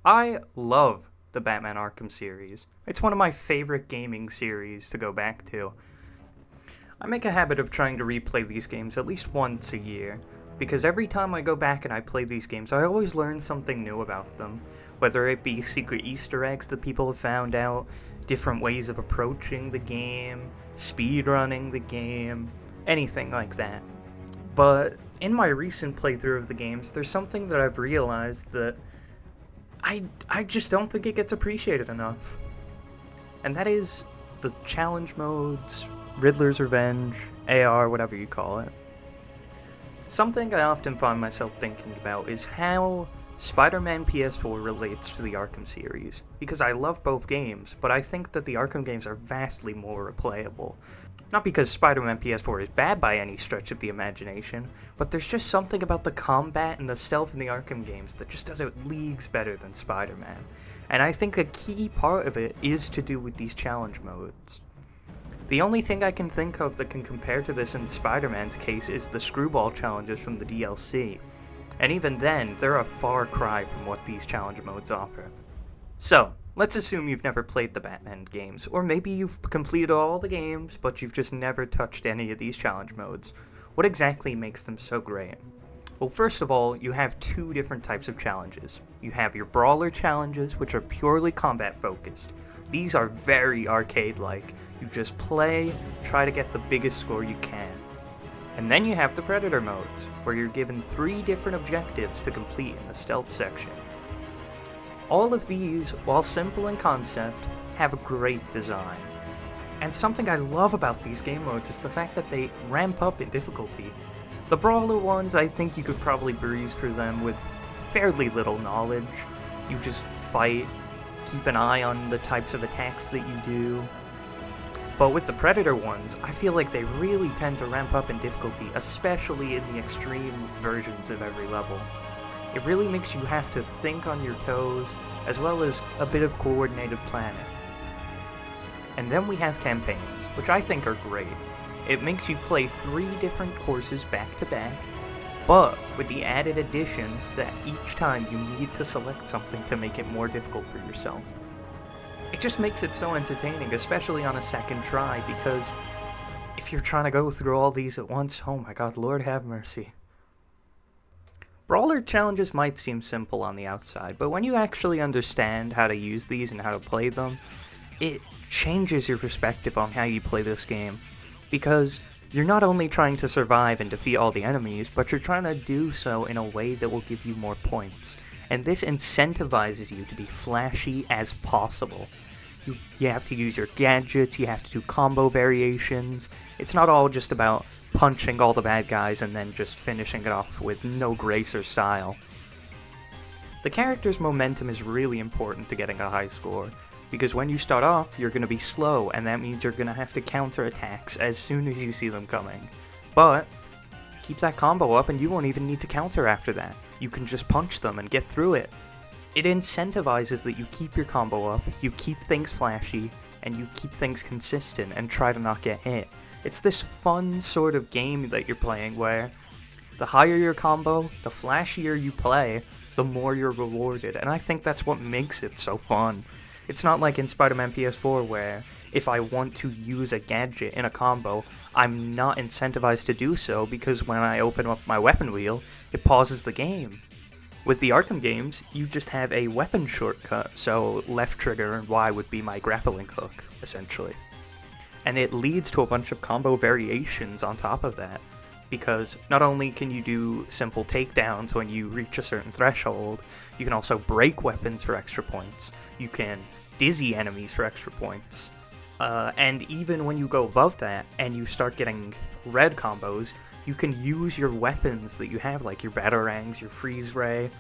I love the Batman Arkham series. It's one of my favorite gaming series to go back to. I make a habit of trying to replay these games at least once a year, because every time I go back and I play these games, I always learn something new about them. Whether it be secret Easter eggs that people have found out, different ways of approaching the game, speedrunning the game, anything like that. But in my recent playthrough of the games, there's something that I've realized that I just don't think it gets appreciated enough. And that is the challenge modes, Riddler's Revenge, AR, whatever you call it. Something I often find myself thinking about is how Spider-Man PS4 relates to the Arkham series, because I love both games, but I think that the Arkham games are vastly more replayable. Not because Spider-Man PS4 is bad by any stretch of the imagination, but there's just something about the combat and the stealth in the Arkham games that just does it leagues better than Spider-Man. And I think a key part of it is to do with these challenge modes. The only thing I can think of that can compare to this in Spider-Man's case is the screwball challenges from the DLC. And even then, they're a far cry from what these challenge modes offer. So, let's assume you've never played the Batman games, or maybe you've completed all the games, but you've just never touched any of these challenge modes. What exactly makes them so great? Well, first of all, you have two different types of challenges. You have your brawler challenges, which are purely combat focused. These are very arcade-like. You just play, try to get the biggest score you can. And then you have the Predator modes, where you're given 3 different objectives to complete in the stealth section. All of these, while simple in concept, have a great design. And something I love about these game modes is the fact that they ramp up in difficulty. The brawler ones, I think you could probably breeze through them with fairly little knowledge. You just fight, keep an eye on the types of attacks that you do. But with the Predator ones, I feel like they really tend to ramp up in difficulty, especially in the extreme versions of every level. It really makes you have to think on your toes, as well as a bit of coordinated planning. And then we have campaigns, which I think are great. It makes you play 3 different courses back to back, but with the added addition that each time you need to select something to make it more difficult for yourself. It just makes it so entertaining, especially on a second try, because if you're trying to go through all these at once, oh my god, Lord have mercy. Brawler challenges might seem simple on the outside, but when you actually understand how to use these and how to play them, it changes your perspective on how you play this game. Because you're not only trying to survive and defeat all the enemies, but you're trying to do so in a way that will give you more points. And this incentivizes you to be flashy as possible. You have to use your gadgets, you have to do combo variations. It's not all just about punching all the bad guys and then just finishing it off with no grace or style. The character's momentum is really important to getting a high score, because when you start off, you're going to be slow, and that means you're going to have to counter attacks as soon as you see them coming. But keep that combo up and you won't even need to counter after that. You can just punch them and get through it. It incentivizes that you keep your combo up, you keep things flashy, and you keep things consistent and try to not get hit. It's this fun sort of game that you're playing where the higher your combo, the flashier you play, the more you're rewarded, and I think that's what makes it so fun. It's not like in Spider-Man PS4 where if I want to use a gadget in a combo, I'm not incentivized to do so because when I open up my weapon wheel, it pauses the game. With the Arkham games, you just have a weapon shortcut, so left trigger and Y would be my grappling hook, essentially. And it leads to a bunch of combo variations on top of that, because not only can you do simple takedowns when you reach a certain threshold, you can also break weapons for extra points, you can dizzy enemies for extra points, and even when you go above that and you start getting red combos, you can use your weapons that you have, like your batarangs, your freeze ray.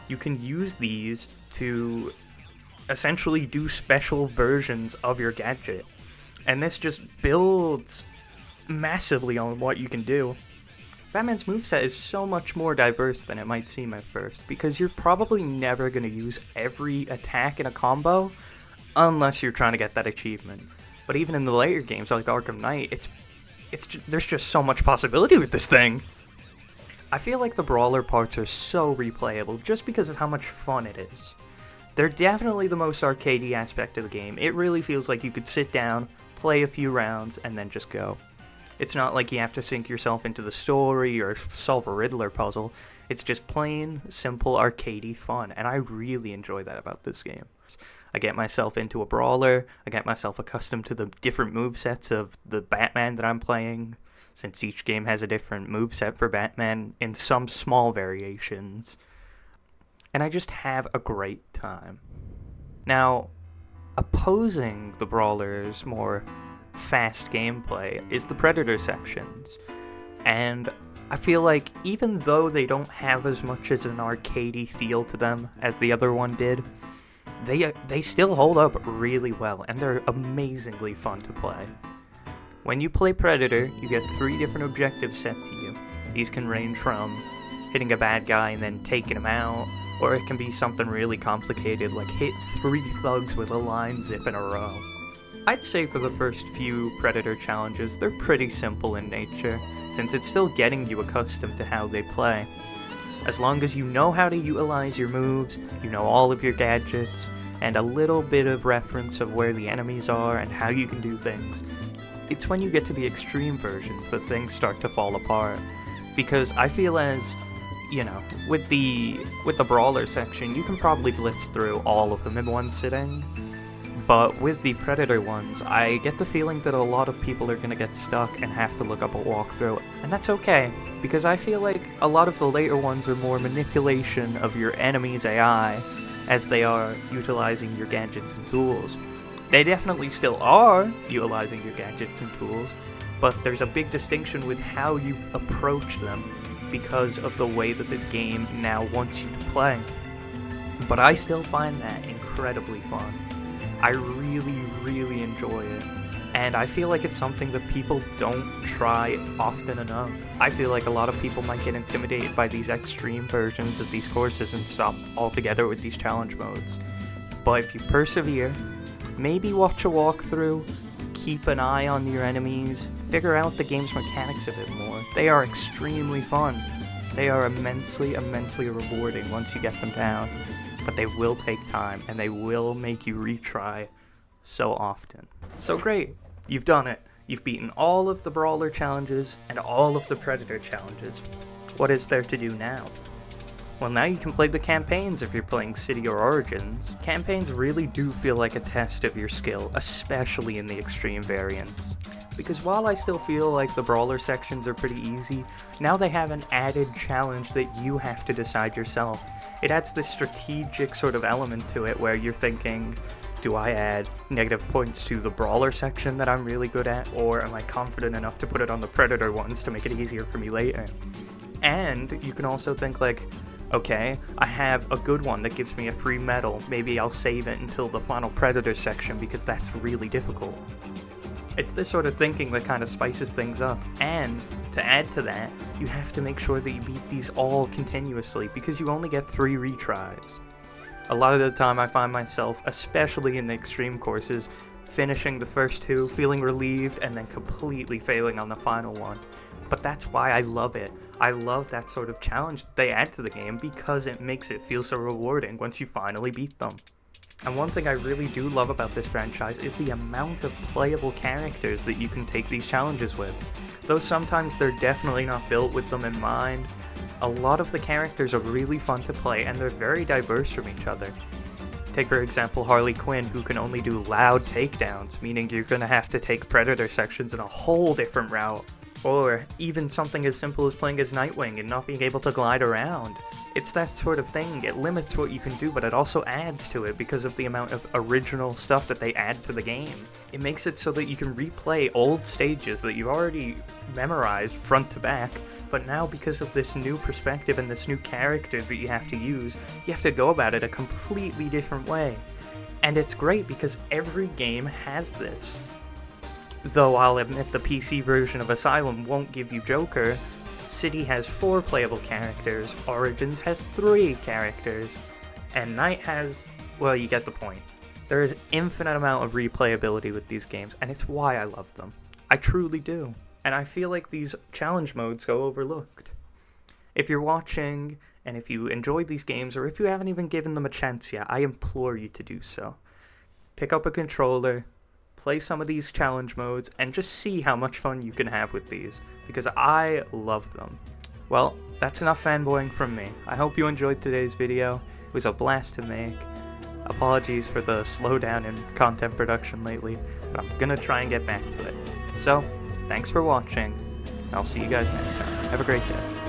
You can use these to essentially do special versions of your gadget. And this just builds massively on what you can do. Batman's moveset is so much more diverse than it might seem at first, because you're probably never going to use every attack in a combo unless you're trying to get that achievement. But even in the later games like Arkham Knight, there's just so much possibility with this thing. I feel like the brawler parts are so replayable just because of how much fun it is. They're definitely the most arcadey aspect of the game. It really feels like you could sit down, play a few rounds, and then just go. It's not like you have to sink yourself into the story or solve a Riddler puzzle. It's just plain, simple, arcadey fun, and I really enjoy that about this game. I get myself into a brawler, I get myself accustomed to the different movesets of the Batman that I'm playing, since each game has a different moveset for Batman in some small variations. And I just have a great time. Now, opposing the brawler's more fast gameplay is the Predator sections. And I feel like even though they don't have as much as an arcadey feel to them as the other one did, they still hold up really well, and they're amazingly fun to play. When you play Predator, you get 3 different objectives set to you. These can range from hitting a bad guy and then taking him out, or it can be something really complicated like hit 3 thugs with a line zip in a row. I'd say for the first few Predator challenges, they're pretty simple in nature, since it's still getting you accustomed to how they play. As long as you know how to utilize your moves, you know all of your gadgets, and a little bit of reference of where the enemies are and how you can do things, it's when you get to the extreme versions that things start to fall apart. Because I feel as, you know, with the brawler section, you can probably blitz through all of them in one sitting. But with the Predator ones, I get the feeling that a lot of people are going to get stuck and have to look up a walkthrough, and that's okay, because I feel like a lot of the later ones are more manipulation of your enemy's AI, as they are utilizing your gadgets and tools. They definitely still are utilizing your gadgets and tools, but there's a big distinction with how you approach them because of the way that the game now wants you to play. But I still find that incredibly fun. I really, really enjoy it, and I feel like it's something that people don't try often enough. I feel like a lot of people might get intimidated by these extreme versions of these courses and stop altogether with these challenge modes. But if you persevere, maybe watch a walkthrough, keep an eye on your enemies, figure out the game's mechanics a bit more. They are extremely fun. They are immensely, immensely rewarding once you get them down. But they will take time, and they will make you retry so often. So great, you've done it. You've beaten all of the Brawler challenges and all of the Predator challenges. What is there to do now? Well, now you can play the campaigns if you're playing City or Origins. Campaigns really do feel like a test of your skill, especially in the extreme variants. Because while I still feel like the Brawler sections are pretty easy, now they have an added challenge that you have to decide yourself. It adds this strategic sort of element to it where you're thinking, do I add negative points to the Brawler section that I'm really good at, or am I confident enough to put it on the Predator ones to make it easier for me later? And you can also think like, okay, I have a good one that gives me a free medal, maybe I'll save it until the final Predator section because that's really difficult. It's this sort of thinking that kind of spices things up, and to add to that, you have to make sure that you beat these all continuously because you only get 3 retries. A lot of the time I find myself, especially in the extreme courses, finishing the first 2, feeling relieved, and then completely failing on the final one. But that's why I love it. I love that sort of challenge that they add to the game because it makes it feel so rewarding once you finally beat them. And one thing I really do love about this franchise is the amount of playable characters that you can take these challenges with. Though sometimes they're definitely not built with them in mind, a lot of the characters are really fun to play and they're very diverse from each other. Take for example Harley Quinn, who can only do loud takedowns, meaning you're gonna have to take Predator sections in a whole different route. Or even something as simple as playing as Nightwing and not being able to glide around. It's that sort of thing. It limits what you can do, but it also adds to it because of the amount of original stuff that they add to the game. It makes it so that you can replay old stages that you've already memorized front to back, but now because of this new perspective and this new character that you have to use, you have to go about it a completely different way. And it's great because every game has this. Though I'll admit the PC version of Asylum won't give you Joker, City has 4 playable characters, Origins has 3 characters, and Night has, well, you get the point. There is infinite amount of replayability with these games, and it's why I love them. I truly do. And I feel like these challenge modes go overlooked. If you're watching And if you enjoyed these games, or if you haven't even given them a chance yet, I implore you to do so. Pick up a controller, play some of these challenge modes, and just see how much fun you can have with these, because I love them. Well, that's enough fanboying from me. I hope you enjoyed today's video. It was a blast to make. Apologies for the slowdown in content production lately, but I'm gonna try and get back to it. So, thanks for watching, and I'll see you guys next time. Have a great day.